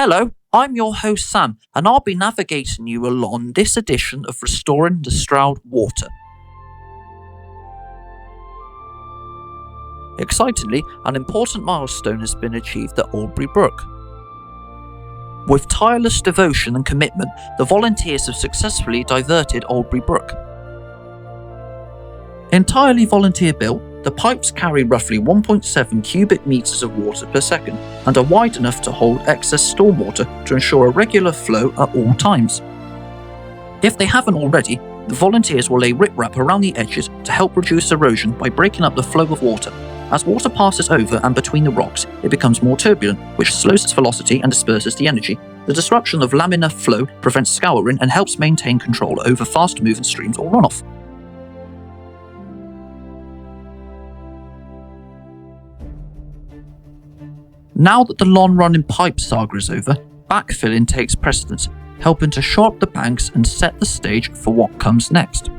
Hello, I'm your host Sam, and I'll be navigating you along this edition of Restoring the Stroudwater. Excitingly, an important milestone has been achieved at Oldbury Brook. With tireless devotion and commitment, the volunteers have successfully diverted Oldbury Brook. Entirely volunteer-built, the pipes carry roughly 1.7 cubic metres of water per second and are wide enough to hold excess stormwater to ensure a regular flow at all times. If they haven't already, the volunteers will lay riprap around the edges to help reduce erosion by breaking up the flow of water. As water passes over and between the rocks, it becomes more turbulent, which slows its velocity and disperses the energy. The disruption of laminar flow prevents scouring and helps maintain control over fast-moving streams or runoff. Now that the long-running pipe saga is over, backfilling takes precedence, helping to shore up the banks and set the stage for what comes next.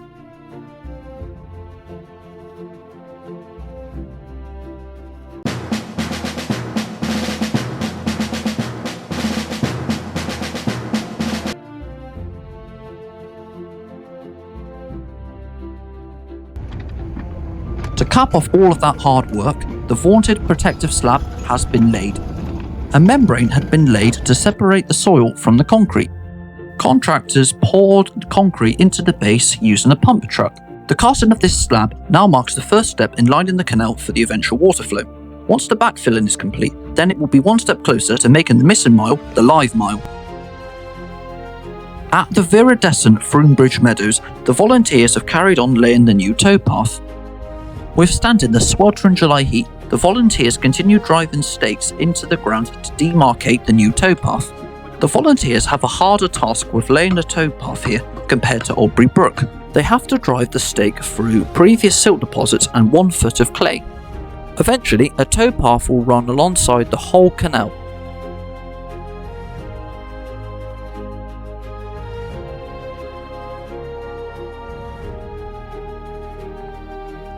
To cap off all of that hard work, the vaunted protective slab has been laid. A membrane had been laid to separate the soil from the concrete. Contractors poured concrete into the base using a pump truck. The casting of this slab now marks the first step in lining the canal for the eventual water flow. Once the backfilling is complete, then it will be one step closer to making the missing mile the live mile. At the viridescent Fromebridge meadows, the volunteers have carried on laying the new towpath. Withstanding the sweltering July heat, the volunteers continue driving stakes into the ground to demarcate the new towpath. The volunteers have a harder task with laying the towpath here compared to Oldbury Brook. They have to drive the stake through previous silt deposits and 1 foot of clay. Eventually, a towpath will run alongside the whole canal.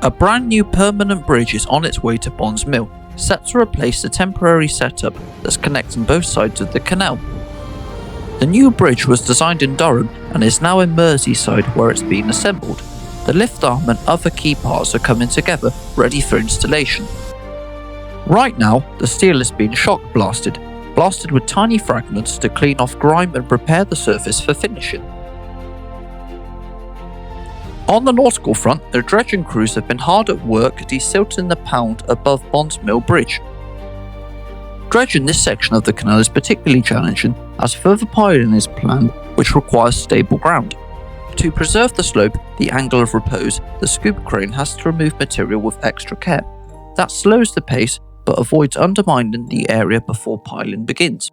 A brand new permanent bridge is on its way to Bonds Mill, set to replace the temporary setup that's connecting both sides of the canal. The new bridge was designed in Durham and is now in Merseyside where it's being assembled. The lift arm and other key parts are coming together, ready for installation. Right now, the steel is being shock blasted with tiny fragments to clean off grime and prepare the surface for finishing. On the nautical front, the dredging crews have been hard at work desilting the pound above Bonds Mill Bridge. Dredging this section of the canal is particularly challenging as further piling is planned, which requires stable ground. To preserve the slope, the angle of repose, the scoop crane has to remove material with extra care. That slows the pace but avoids undermining the area before piling begins.